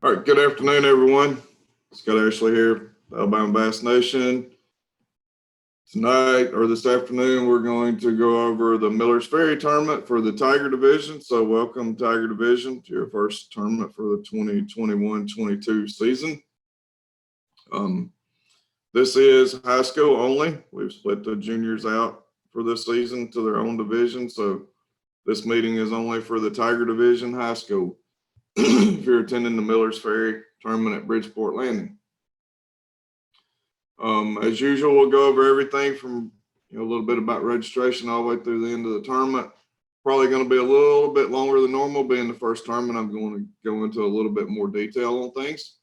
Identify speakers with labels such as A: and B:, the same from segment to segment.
A: All right, good afternoon, everyone. Scott Ashley here, Alabama Bass Nation. Tonight or this afternoon, we're going to go over the Miller's Ferry tournament for the Tiger Division. So welcome, Tiger Division, to your first tournament for the 2021-22 season. This is high school only. We've split the juniors out for this season to their own division. So this meeting is only for the Tiger Division high school. If you're attending the Miller's Ferry tournament at Bridgeport Landing. As usual, we'll go over everything from a little bit about registration all the way through the end of the tournament. Probably going to be a little bit longer than normal. Being the first tournament, I'm going to go into a little bit more detail on things.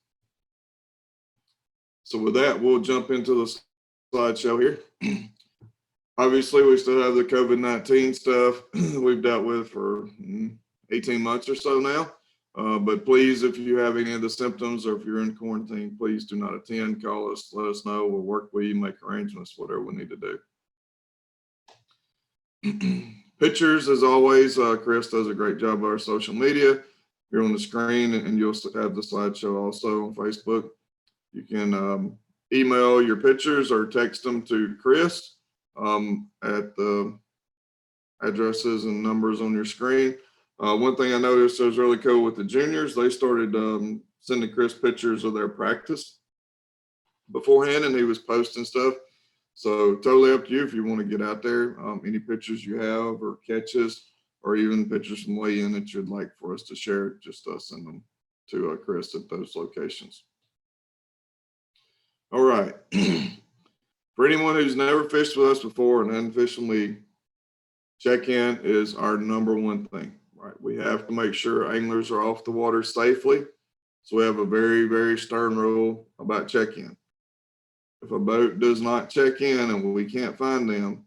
A: So with that, we'll jump into the slideshow here. Obviously, we still have the COVID-19 stuff we've dealt with for 18 months or so now. But please, if you have any of the symptoms or if you're in quarantine, please do not attend. Call us, let us know. We'll work with you, make arrangements, whatever we need to do. Pictures, as always, Chris does a great job of our social media. You're on the screen and you'll have the slideshow also on Facebook. You can email your pictures or text them to Chris at the addresses and numbers on your screen. One thing I noticed that was really cool with the juniors, they started sending Chris pictures of their practice beforehand, and he was posting stuff. So totally up to you if you want to get out there. Any pictures you have or catches or even pictures from weigh-in that you'd like for us to share, just send them to Chris at those locations. All right. For anyone who's never fished with us before and hadn't fished with me, check-in is our number one thing. Right, we have to make sure anglers are off the water safely. So we have a very, very stern rule about check-in. If a boat does not check in and we can't find them,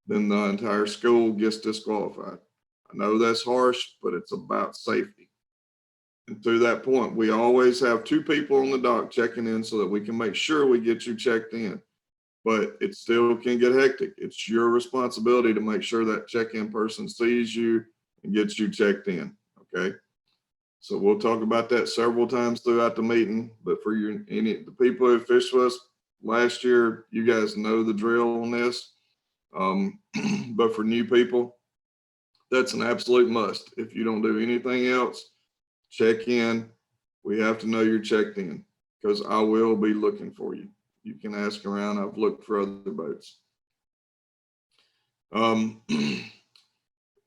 A: then the entire school gets disqualified. I know that's harsh, but it's about safety. And to that point, we always have two people on the dock checking in so that we can make sure we get you checked in. But it still can get hectic. It's your responsibility to make sure that check-in person sees you and gets you checked in, okay? So we'll talk about that several times throughout the meeting, but for the people who fished with us last year, you guys know the drill on this. But for new people, that's an absolute must. If you don't do anything else, check in. We have to know you're checked in because I will be looking for you. You can ask around. I've looked for other boats.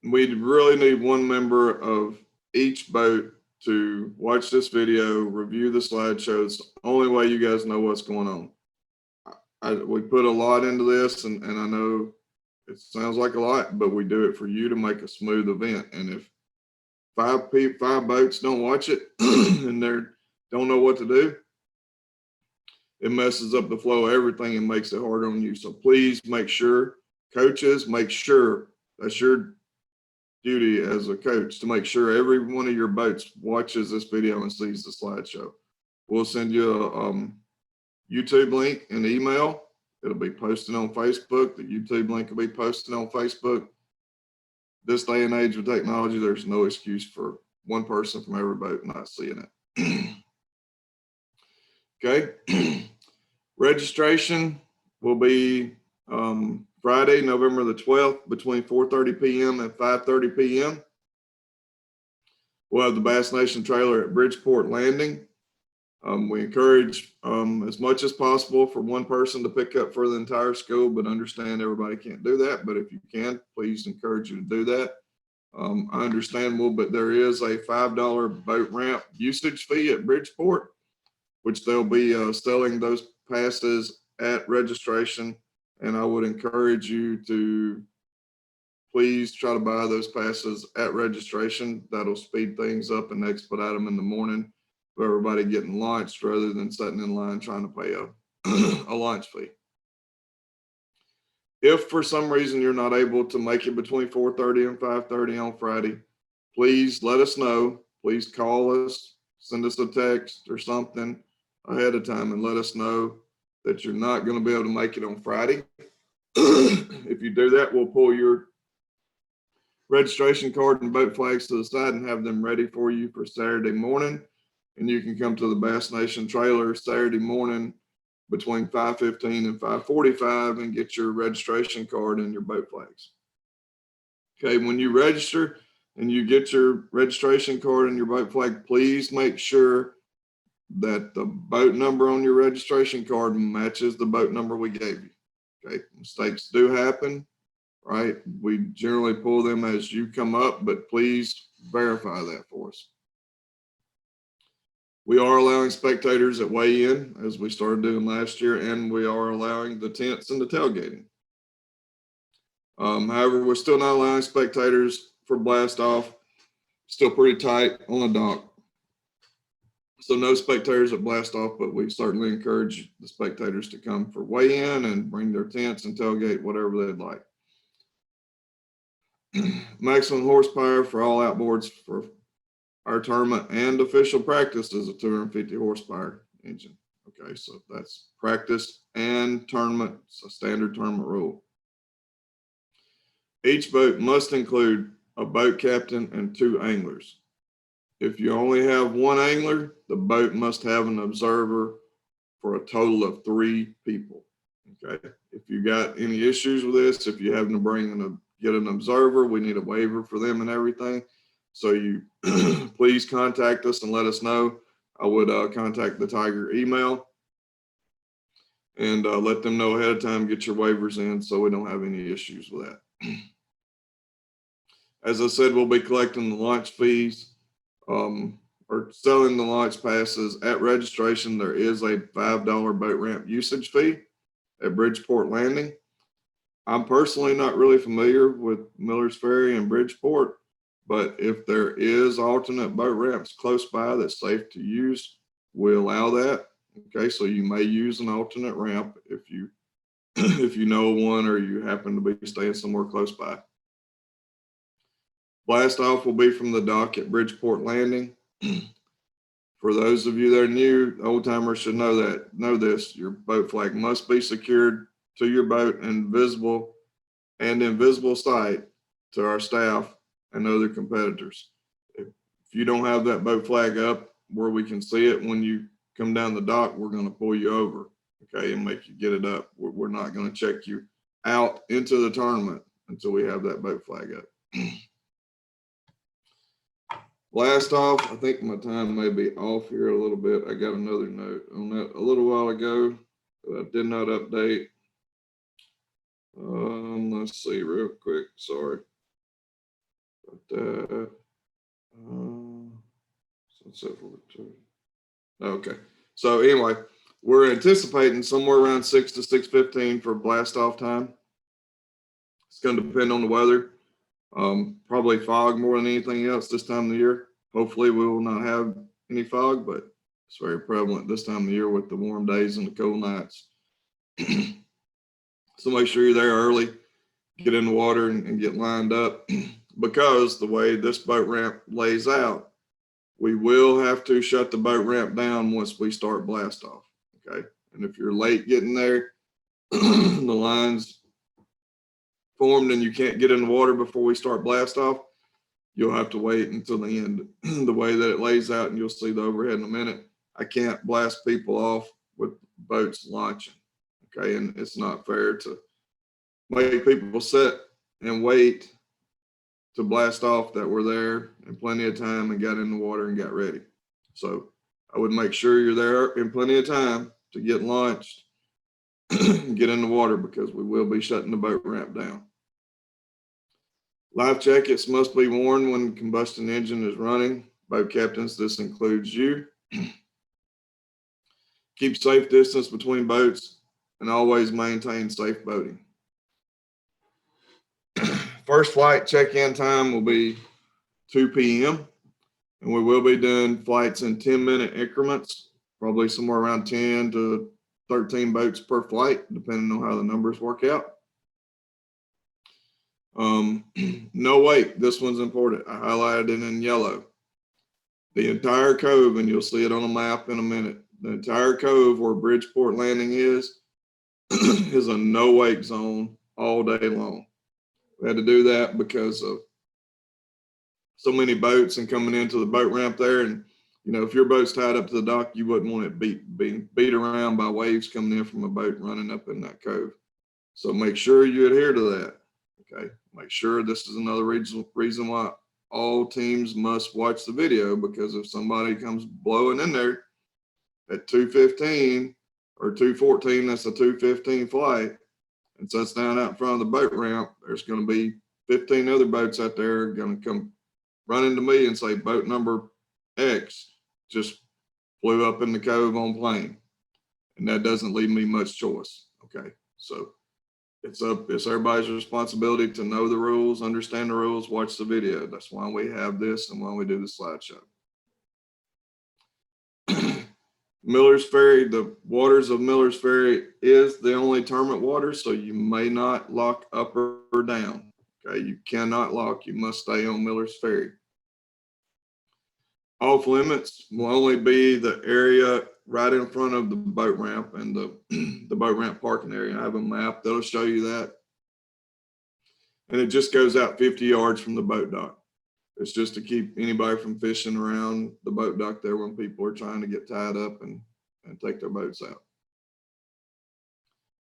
A: We really need one member of each boat to watch this video, review the slideshow. It's the only way you guys know what's going on. We put a lot into this, and I know it sounds like a lot, but we do it for you to make a smooth event. And if five boats don't watch it and they don't know what to do, it messes up the flow of everything and makes it harder on you. So please make sure, coaches, make sure that's your duty as a coach to make sure every one of your boats watches this video and sees the slideshow. We'll send you a YouTube link in the email. It'll be posted on Facebook. The YouTube link will be posted on Facebook. This day and age with technology, there's no excuse for one person from every boat not seeing it. Okay. Registration will be Friday, November the 12th, between 4:30 p.m. and 5:30 p.m. We'll have the Bass Nation trailer at Bridgeport Landing. We encourage as much as possible for one person to pick up for the entire school, but understand everybody can't do that. But if you can, please encourage you to do that. I understand, but there is a $5 boat ramp usage fee at Bridgeport, which they'll be selling those passes at registration. And I would encourage you to please try to buy those passes at registration. That'll speed things up and expedite them in the morning for everybody getting launched rather than sitting in line trying to pay a launch fee. If for some reason you're not able to make it between 4:30 and 5:30 on Friday, please let us know. Please call us, send us a text or something ahead of time and let us know that you're not going to be able to make it on Friday. If you do that, we'll pull your registration card and boat flags to the side and have them ready for you for Saturday morning. and you can come to the Bass Nation trailer Saturday morning between 5:15 and 5:45 and get your registration card and your boat flags. Okay, when you register and you get your registration card and your boat flag, please make sure that the boat number on your registration card matches the boat number we gave you. Okay, mistakes do happen, right? We generally pull them as you come up, but please verify that for us. We are allowing spectators at weigh-in, as we started doing last year, and we are allowing the tents and the tailgating. However, we're still not allowing spectators for blast off. Still pretty tight on the dock. So no spectators at blast off, but we certainly encourage the spectators to come for weigh-in and bring their tents and tailgate, whatever they'd like. Maximum horsepower for all outboards for our tournament and official practice is a 250 horsepower engine. Okay, so that's practice and tournament. It's a standard tournament rule. Each boat must include a boat captain and 2 anglers. If you only have 1 angler, the boat must have an observer for a total of 3 people. Okay, if you got any issues with this, if you have to get an observer, we need a waiver for them and everything. So you please contact us and let us know. I would contact the Tiger email and let them know ahead of time, get your waivers in so we don't have any issues with that. As I said, we'll be collecting the launch fees or selling the launch passes at registration. There is a $5 boat ramp usage fee at Bridgeport Landing. I'm personally not really familiar with Miller's Ferry and Bridgeport, but if there is alternate boat ramps close by that's safe to use, we allow that. Okay, so you may use an alternate ramp if you if you know one or you happen to be staying somewhere close by. Blast off will be from the dock at Bridgeport Landing. For those of you that are new, old timers should know this. Your boat flag must be secured to your boat and in visible sight to our staff and other competitors. If you don't have that boat flag up where we can see it when you come down the dock, we're going to pull you over, okay, and make you get it up. We're not going to check you out into the tournament until we have that boat flag up. Blast off, I think my time may be off here a little bit. I got another note on that a little while ago that I did not update. Let's see real quick. Sorry. But, okay. So anyway, we're anticipating somewhere around 6 to 6:15 for blast off time. It's going to depend on the weather. Probably fog more than anything else this time of the year. Hopefully we will not have any fog, but it's very prevalent this time of the year with the warm days and the cold nights. So make sure you're there early, get in the water and get lined up, because the way this boat ramp lays out, we will have to shut the boat ramp down once we start blast off. Okay. And if you're late getting there, the line's formed and you can't get in the water before we start blast off, you'll have to wait until the end. The way that it lays out, and you'll see the overhead in a minute, I can't blast people off with boats launching. Okay, and it's not fair to make people sit and wait to blast off that were there in plenty of time and got in the water and got ready. So I would make sure you're there in plenty of time to get launched and get in the water, because we will be shutting the boat ramp down. Life jackets must be worn when the combustion engine is running. Boat captains, this includes you. Keep safe distance between boats and always maintain safe boating. First flight check-in time will be 2 p.m. and we will be doing flights in 10-minute increments, probably somewhere around 10 to 13 boats per flight, depending on how the numbers work out. No wake. This one's important. I highlighted it in yellow. The entire cove, and you'll see it on a map in a minute, the entire cove where Bridgeport Landing is a no wake zone all day long. We had to do that because of so many boats and coming into the boat ramp there, and You know, if your boat's tied up to the dock, you wouldn't want it being beat around by waves coming in from a boat running up in that cove. So make sure you adhere to that. Okay. Make sure this is another reason why all teams must watch the video, because if somebody comes blowing in there at 2:15 or 2:14, that's a 2:15 flight, and sits down out in front of the boat ramp, there's going to be 15 other boats out there going to come run into me and say boat number X just flew up in the cove on plane. And that doesn't leave me much choice. Okay. So it's everybody's responsibility to know the rules, understand the rules, watch the video. That's why we have this and why we do the slideshow. Miller's Ferry, the waters of Miller's Ferry is the only tournament water, so you may not lock up or down. Okay, you cannot lock, you must stay on Miller's Ferry. Off limits will only be the area right in front of the boat ramp and the boat ramp parking area. I have a map that'll show you that. And it just goes out 50 yards from the boat dock. It's just to keep anybody from fishing around the boat dock there when people are trying to get tied up and take their boats out.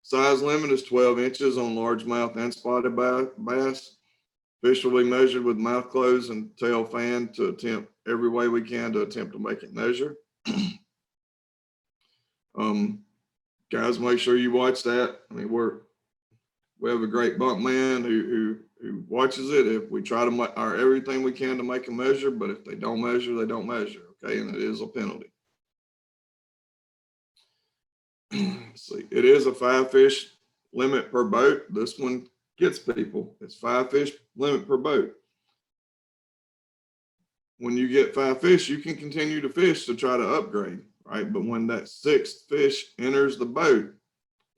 A: Size limit is 12 inches on largemouth and spotted bass. Fish will be measured with mouth closed and tail fanned to attempt every way we can to attempt to make it measure. Guys, make sure you watch that. I mean, we have a great bunk man who watches it. If we try to everything we can to make them measure, but if they don't measure, they don't measure. Okay, and it is a penalty. Let's see, it is a 5 fish limit per boat. This one gets people. It's 5 fish limit per boat. When you get 5 fish, you can continue to fish to try to upgrade, right? But when that 6th fish enters the boat,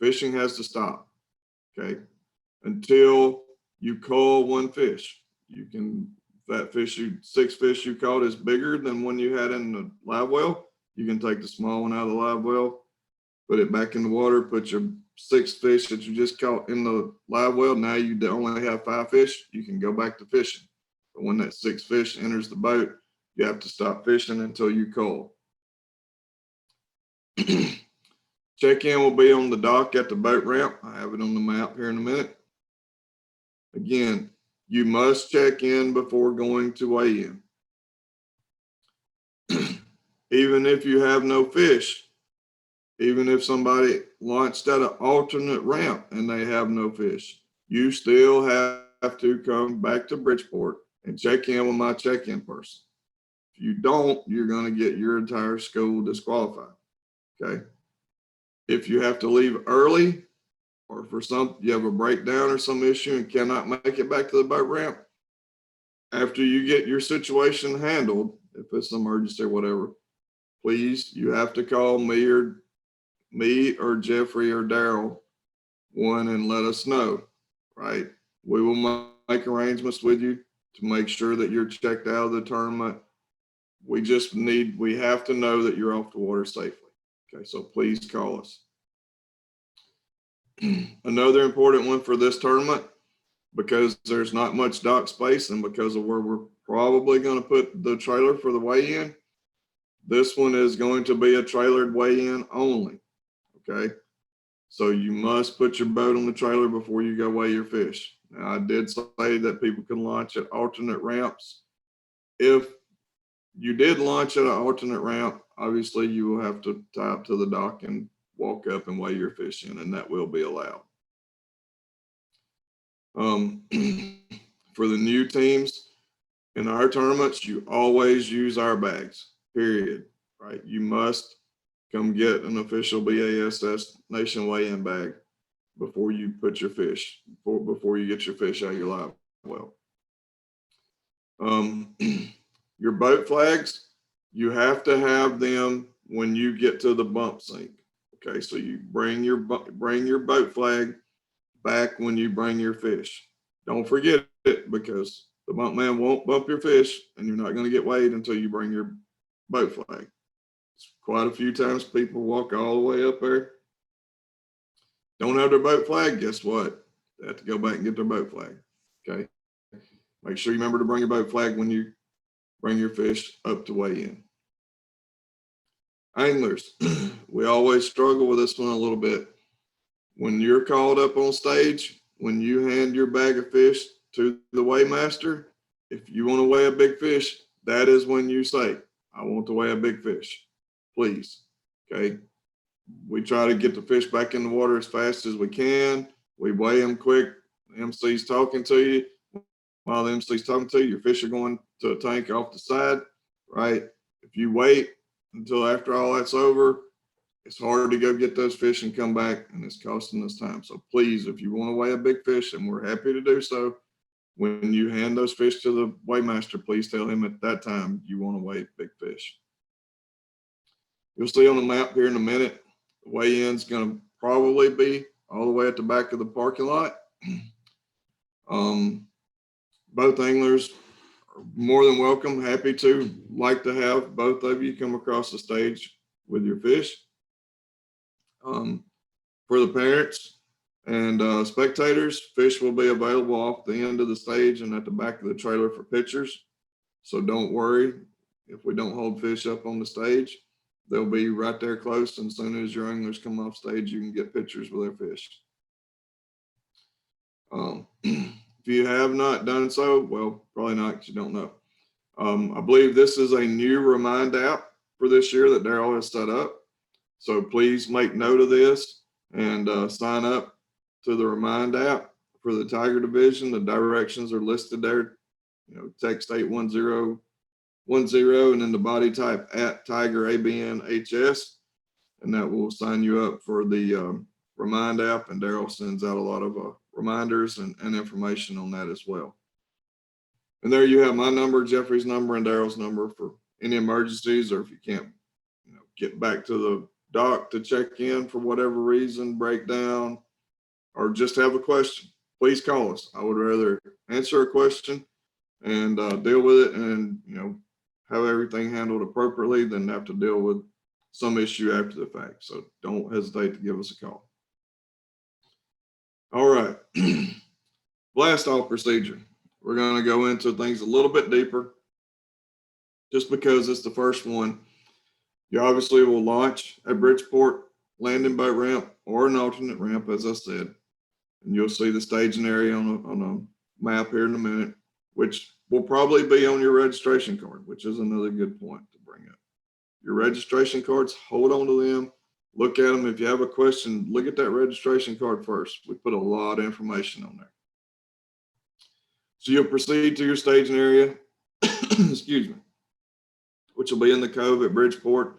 A: fishing has to stop, okay? Until you cull 1 fish. You can, that 6 fish you caught is bigger than one you had in the live well, you can take the small one out of the live well, put it back in the water, put your 6 fish that you just caught in the live well. Now you only have 5 fish. You can go back to fishing. But when that 6 fish enters the boat, you have to stop fishing until you cull. Check-in will be on the dock at the boat ramp. I have it on the map here in a minute. Again, you must check in before going to weigh in. Even if you have no fish, even if somebody launched at an alternate ramp and they have no fish, you still have to come back to Bridgeport and check in with my check-in person. If you don't, you're going to get your entire school disqualified. Okay. If you have to leave early, or for you have a breakdown or some issue and cannot make it back to the boat ramp, after you get your situation handled, if it's an emergency or whatever, please, you have to call me or Jeffrey or Daryl and let us know, right? We will make arrangements with you to make sure that you're checked out of the tournament. We have to know that you're off the water safely. Okay, so please call us. Another important one for this tournament, because there's not much dock space and because of where we're probably going to put the trailer for the weigh-in, this one is going to be a trailered weigh-in only. Okay, so you must put your boat on the trailer before you go weigh your fish. Now, I did say that people can launch at alternate ramps. If you did launch at an alternate ramp, obviously you will have to tie up to the dock and walk up and weigh your fish in, and that will be allowed. For the new teams in our tournaments, you always use our bags, period, right? You must come get an official BASS Nation weigh-in bag before you put your fish, before you get your fish out of your live well. Your boat flags, you have to have them when you get to the bump sink. Okay, so you bring your boat flag back when you bring your fish. Don't forget it, because the bump man won't bump your fish and you're not going to get weighed until you bring your boat flag. Quite a few times people walk all the way up there, don't have their boat flag. Guess what? They have to go back and get their boat flag. Okay. Make sure you remember to bring your boat flag when you bring your fish up to weigh in. Anglers, we always struggle with this one a little bit. When you're called up on stage, when you hand your bag of fish to the weighmaster, if you want to weigh a big fish, that is when you say, I want to weigh a big fish, please. Okay. We try to get the fish back in the water as fast as we can. We weigh them quick. The MC's talking to you. While the MC's talking to you, your fish are going to a tank off the side, right? If you wait until after all that's over, it's hard to go get those fish and come back, and it's costing us time. So please, if you want to weigh a big fish, and we're happy to do so, when you hand those fish to the weighmaster, please tell him at that time you want to weigh big fish. You'll see on the map here in a minute, the weigh-in's going to probably be all the way at the back of the parking lot. Both anglers are more than welcome, happy to, like to have both of you come across the stage with your fish. For the parents and spectators, fish will be available off the end of the stage and at the back of the trailer for pictures. So don't worry if we don't hold fish up on the stage. They'll be right there close, and as soon as your anglers come off stage, you can get pictures with their fish. If you have not done so, well, probably not because you don't know. I believe this is a new Remind app for this year that Daryl has set up. So please make note of this and sign up to the Remind app for the Tiger Division. The directions are listed there. You know, text 81010 and then the body type at Tiger ABNHS, and that will sign you up for the Remind app. And Daryl sends out a lot of reminders and information on that as well. And there you have my number, Jeffrey's number, and Daryl's number for any emergencies, or if you can't, get back to the dock to check in for whatever reason, breakdown, or just have a question, please call us. I would rather answer a question and deal with it and, have everything handled appropriately than have to deal with some issue after the fact. So don't hesitate to give us a call. All right. Blast off procedure. We're going to go into things a little bit deeper just because it's the first one. You obviously will launch at Bridgeport landing boat ramp or an alternate ramp, as I said, and you'll see the staging area on a map here in a minute, which will probably be on your registration card, which is another good point to bring up. Your registration cards, hold on to them, look at them. If you have a question, look at that registration card first. We put a lot of information on there. So you'll proceed to your staging area, excuse me, which will be in the cove at Bridgeport.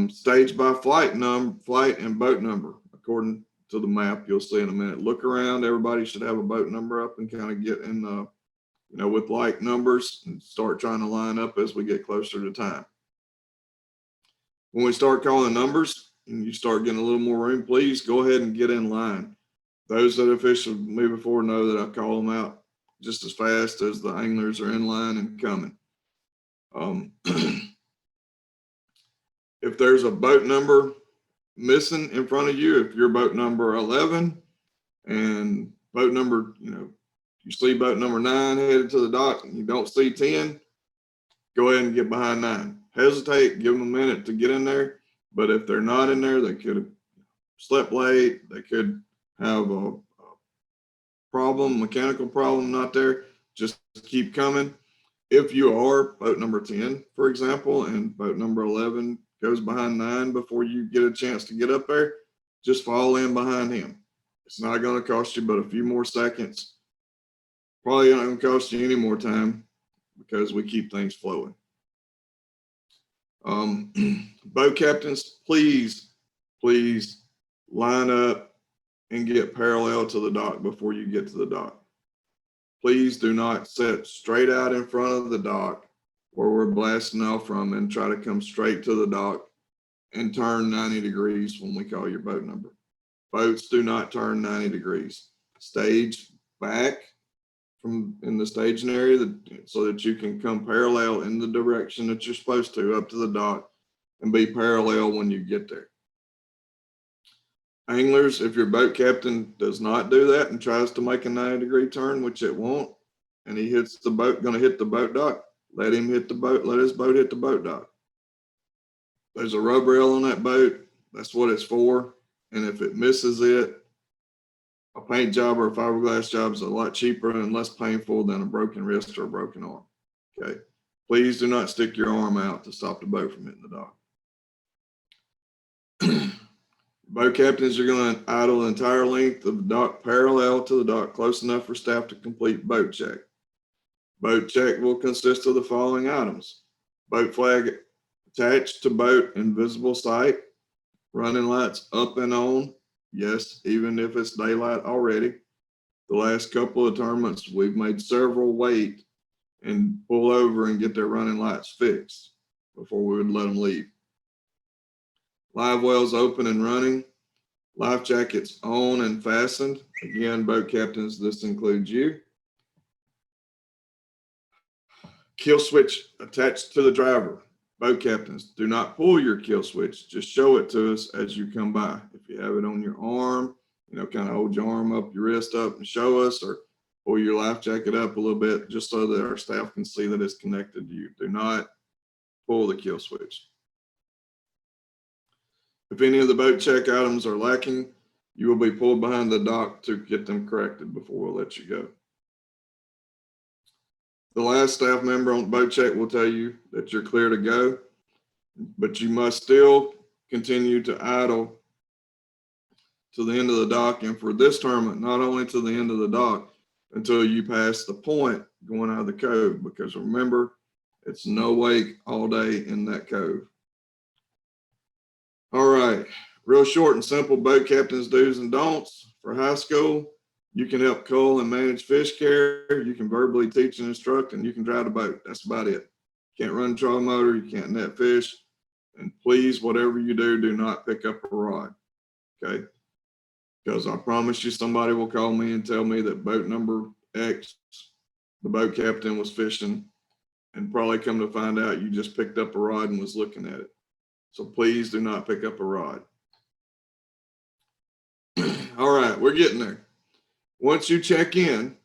A: Stage by flight and boat number, according to the map you'll see in a minute. Look around, everybody should have a boat number up and kind of get in with like numbers and start trying to line up as we get closer to time. When we start calling numbers and you start getting a little more room, please go ahead and get in line. Those that have fished with me before know that I call them out just as fast as the anglers are in line and coming. If there's a boat number missing in front of you, if you're boat number 11 and boat number, you see boat number 9 headed to the dock and you don't see 10, go ahead and get behind 9. Hesitate, give them a minute to get in there. But if they're not in there, they could have slept late. They could have a problem, mechanical problem not there. Just keep coming. If you are boat number 10, for example, and boat number 11 goes behind 9 before you get a chance to get up there, just fall in behind him. It's not going to cost you but a few more seconds. Probably not going to cost you any more time because we keep things flowing. Boat captains, please line up and get parallel to the dock before you get to the dock. Please do not sit straight out in front of the dock where we're blasting off from and try to come straight to the dock and turn 90 degrees when we call your boat number. Boats do not turn 90 degrees. Stage back from in the staging area so that you can come parallel in the direction that you're supposed to up to the dock and be parallel when you get there. Anglers, if your boat captain does not do that and tries to make a 90-degree turn, which it won't, and he hits the boat, going to hit the boat dock, let him hit the boat, let his boat hit the boat dock. There's a rub rail on that boat. That's what it's for. And if it misses it, a paint job or a fiberglass job is a lot cheaper and less painful than a broken wrist or a broken arm. Okay. Please do not stick your arm out to stop the boat from hitting the dock. Boat captains are going to idle the entire length of the dock parallel to the dock, close enough for staff to complete boat check. Boat check will consist of the following items: boat flag attached to boat in visible sight, running lights up and on, yes, even if it's daylight already. The last couple of tournaments, we've made several wait and pull over and get their running lights fixed before we would let them leave. Live wells open and running. Life jackets on and fastened. Again, boat captains, this includes you. Kill switch attached to the driver. Boat captains, do not pull your kill switch. Just show it to us as you come by. If you have it on your arm, kind of hold your arm up, your wrist up and show us, or pull your life jacket up a little bit just so that our staff can see that it's connected to you. Do not pull the kill switch. If any of the boat check items are lacking, you will be pulled behind the dock to get them corrected before we'll let you go. The last staff member on the boat check will tell you that you're clear to go, but you must still continue to idle to the end of the dock, and for this tournament, not only to the end of the dock until you pass the point going out of the cove, because remember, it's no wake all day in that cove. All right, real short and simple boat captain's do's and don'ts. For high school, you can help cull and manage fish care, you can verbally teach and instruct, and you can drive the boat. That's about it. You can't run a trolling motor, you can't net fish, and please, whatever you do, do not pick up a rod, okay? Because I promise you somebody will call me and tell me that boat number X, the boat captain was fishing, and probably come to find out you just picked up a rod and was looking at it. So please do not pick up a rod. All right, we're getting there. Once you check in,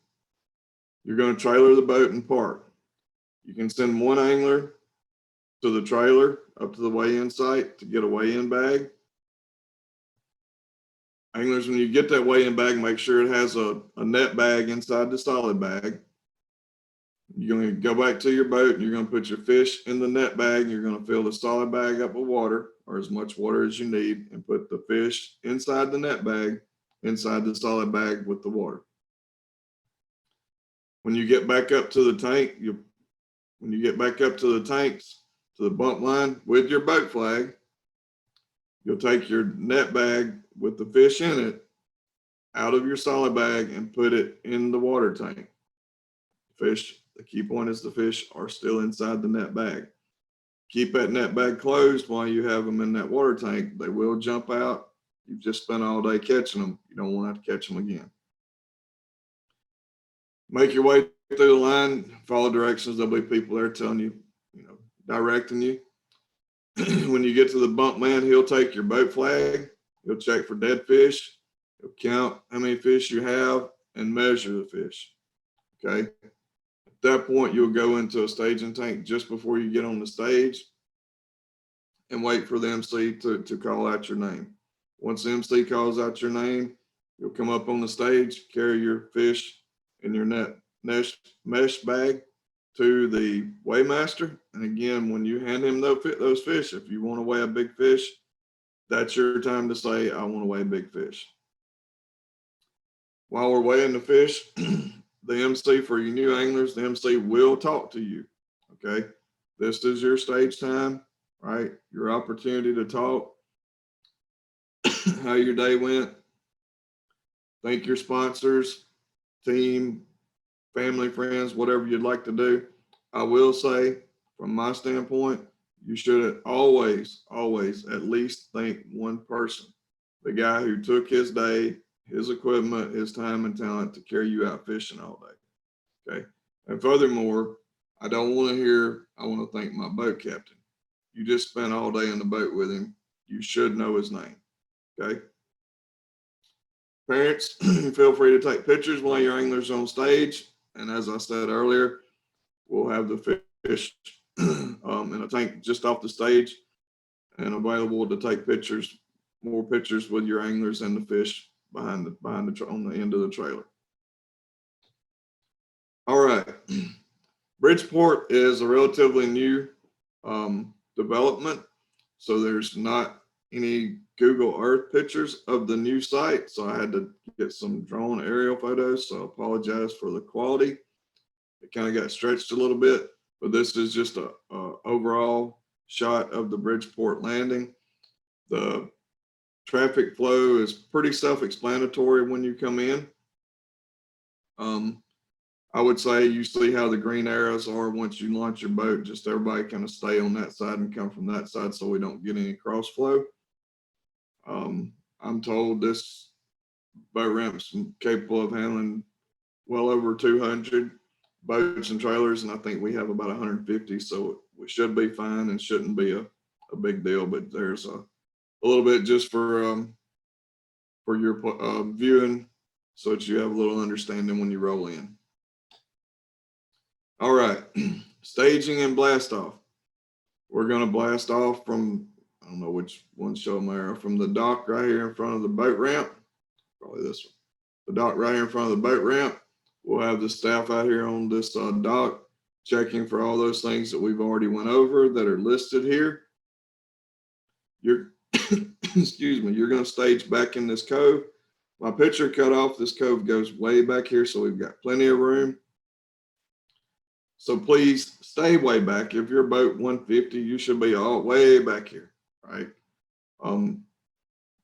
A: you're going to trailer the boat and park. You can send one angler to the trailer up to the weigh-in site to get a weigh-in bag. Anglers, when you get that weigh-in bag, make sure it has a net bag inside the solid bag. You're going to go back to your boat and you're going to put your fish in the net bag. You're going to fill the solid bag up with water, or as much water as you need, and put the fish inside the net bag, inside the solid bag with the water. When you get back up to the tank, when you get back up to the tanks, to the bump line with your boat flag, you'll take your net bag with the fish in it out of your solid bag and put it in the water tank. Fish, the key point is the fish are still inside the net bag. Keep that net bag closed while you have them in that water tank. They will jump out. You've just spent all day catching them. You don't want to have to catch them again. Make your way through the line, follow directions. There'll be people there telling you, directing you. When you get to the bump man, he'll take your boat flag. He'll check for dead fish. He'll count how many fish you have and measure the fish. Okay. At that point, you'll go into a staging tank just before you get on the stage and wait for the MC to call out your name. Once the MC calls out your name, you'll come up on the stage, carry your fish in your net mesh bag to the weighmaster. And again, when you hand him those fish, if you want to weigh a big fish, that's your time to say, I want to weigh a big fish. While we're weighing the fish, the MC, for you new anglers, the MC will talk to you, okay? This is your stage time, right? Your opportunity to talk, how your day went. Thank your sponsors, team, family, friends, whatever you'd like to do. I will say, from my standpoint, you should always at least thank one person, the guy who took his day, his equipment, his time and talent to carry you out fishing all day, okay? And furthermore, I don't want to hear, I want to thank my boat captain. You just spent all day in the boat with him. You should know his name, okay? Parents, feel free to take pictures while your angler's on stage. And as I said earlier, we'll have the fish in a tank just off the stage and available to take pictures, more pictures with your anglers and the fish on the end of the trailer. All right, Bridgeport is a relatively new development, so there's not any Google Earth pictures of the new site, so I had to get some drone aerial photos, so I apologize for the quality. It kind of got stretched a little bit, but this is just a overall shot of the Bridgeport landing. The traffic flow is pretty self-explanatory when you come in. I would say you see how the green arrows are once you launch your boat. Just everybody kind of stay on that side and come from that side so we don't get any cross flow. I'm told this boat ramp's capable of handling well over 200 boats and trailers, and I think we have about 150, so we should be fine and shouldn't be a big deal. But there's a little bit just for your viewing, so that you have a little understanding when you roll in. All right, staging and blast off. We're going to blast off from, I don't know which one show them arrow, from the dock right here in front of the boat ramp. Probably this one. The dock right here in front of the boat ramp. We'll have the staff out here on this dock checking for all those things that we've already went over that are listed here. You're, excuse me, you're going to stage back in this cove. My picture cut off. This cove goes way back here, so we've got plenty of room. So please stay way back. If you're boat 150, you should be all way back here, right?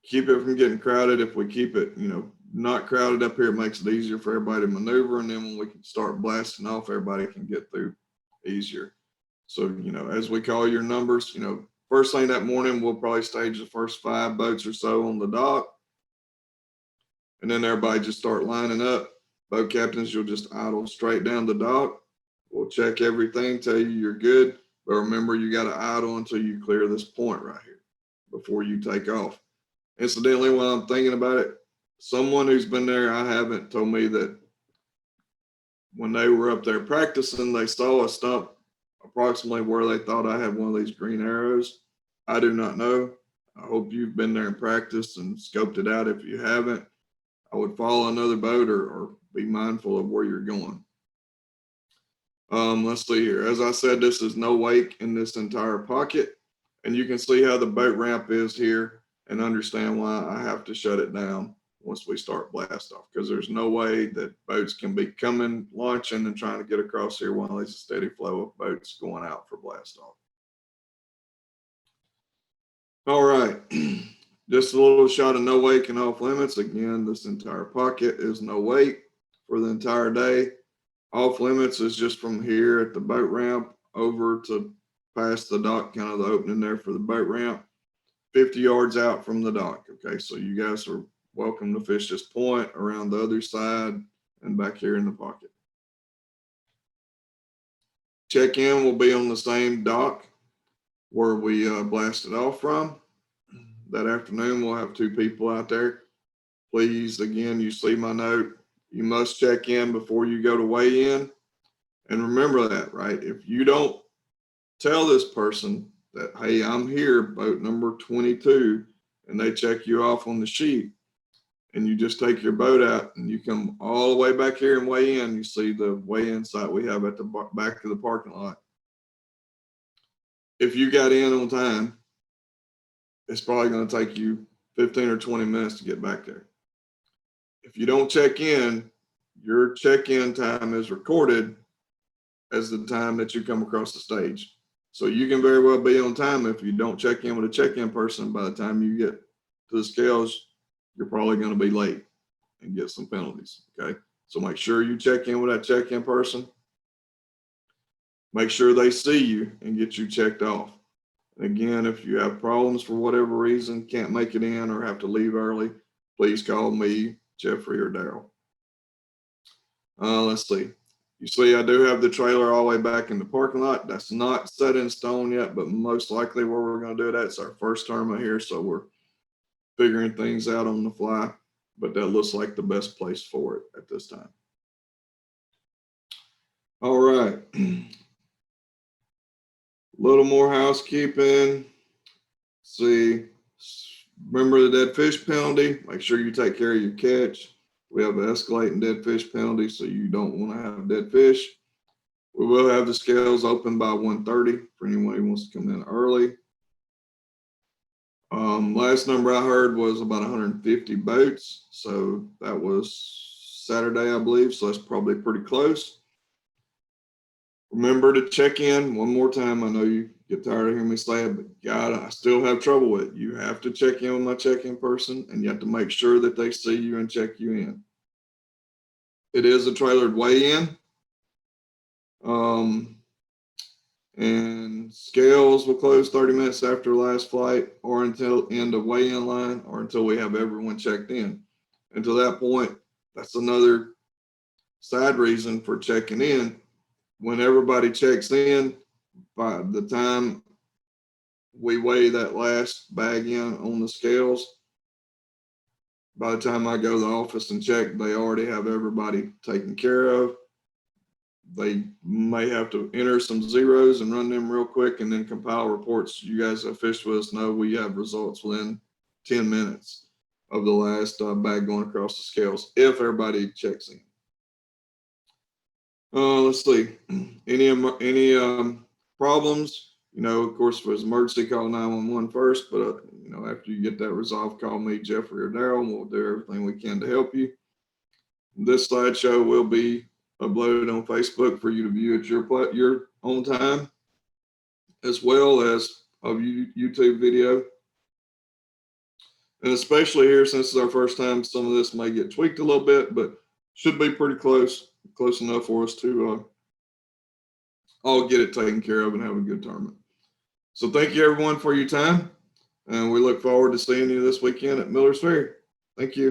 A: Keep it from getting crowded. If we keep it, not crowded up here, it makes it easier for everybody to maneuver. And then when we can start blasting off, everybody can get through easier. So, as we call your numbers, first thing that morning, we'll probably stage the first 5 boats or so on the dock. And then everybody just start lining up. Boat captains, you'll just idle straight down the dock. We'll check everything, tell you you're good. But remember, you got to idle until you clear this point right here before you take off. Incidentally, while I'm thinking about it, someone who's been there, I haven't, told me that when they were up there practicing, they saw a stump approximately where they thought I had one of these green arrows. I do not know. I hope you've been there and practiced and scoped it out. If you haven't, I would follow another boat or be mindful of where you're going. Let's see here. As I said, this is no wake in this entire pocket, and you can see how the boat ramp is here and understand why I have to shut it down once we start blast off, because there's no way that boats can be coming, launching, and trying to get across here while there's a steady flow of boats going out for blast off. All right, just a little shot of no wake and off limits. Again, this entire pocket is no wake for the entire day. Off limits is just from here at the boat ramp over to past the dock, kind of the opening there for the boat ramp, 50 yards out from the dock. Okay, so you guys are welcome to fish this point, around the other side, and back here in the pocket. Check-in will be on the same dock where we blasted off from. That afternoon, we'll have 2 people out there. Please, again, you see my note. You must check in before you go to weigh in. And remember that, right? If you don't tell this person that, hey, I'm here, boat number 22, and they check you off on the sheet, and you just take your boat out and you come all the way back here and weigh in, you see the weigh-in site we have at the back of the parking lot. If you got in on time, it's probably going to take you 15 or 20 minutes to get back there. If you don't check in, your check-in time is recorded as the time that you come across the stage. So you can very well be on time. If you don't check in with a check-in person, by the time you get to the scales, you're probably going to be late and get some penalties. Okay, so make sure you check in with that check-in person. Make sure they see you and get you checked off. And again, if you have problems for whatever reason, can't make it in or have to leave early, please call me, Jeffrey, or Daryl. Let's see. You see, I do have the trailer all the way back in the parking lot. That's not set in stone yet, but most likely where we're going to do it at. It's our first tournament here, so we're figuring things out on the fly, but that looks like the best place for it at this time. All right. A little more housekeeping. see, remember the dead fish penalty. Make sure you take care of your catch. We have an escalating dead fish penalty, so you don't want to have dead fish. We will have the scales open by 1:30 for anyone who wants to come in early. Last number I heard was about 150 boats. So that was Saturday, I believe. So that's probably pretty close. Remember to check in one more time. I know you get tired of hearing me say it, but God, I still have trouble with it. You have to check in with my check-in person, and you have to make sure that they see you and check you in. It is a trailered weigh-in. And scales will close 30 minutes after last flight or until end of weigh-in line or until we have everyone checked in. Until that point, that's another side reason for checking in. When everybody checks in, by the time we weigh that last bag in on the scales, by the time I go to the office and check, they already have everybody taken care of. They may have to enter some zeros and run them real quick and then compile reports. You guys that fished with us know we have results within 10 minutes of the last bag going across the scales if everybody checks in. Let's see. Any problems? You know, of course, if there's an emergency, call 911 first. But, you know, after you get that resolved, call me, Jeffrey, or Daryl, and we'll do everything we can to help you. This slideshow will be uploaded on Facebook for you to view at your own time, as well as a YouTube video. And especially here, since it's our first time, some of this may get tweaked a little bit, but should be pretty close enough for us to all get it taken care of and have a good tournament. So thank you everyone for your time, and we look forward to seeing you this weekend at Miller's Ferry. Thank you.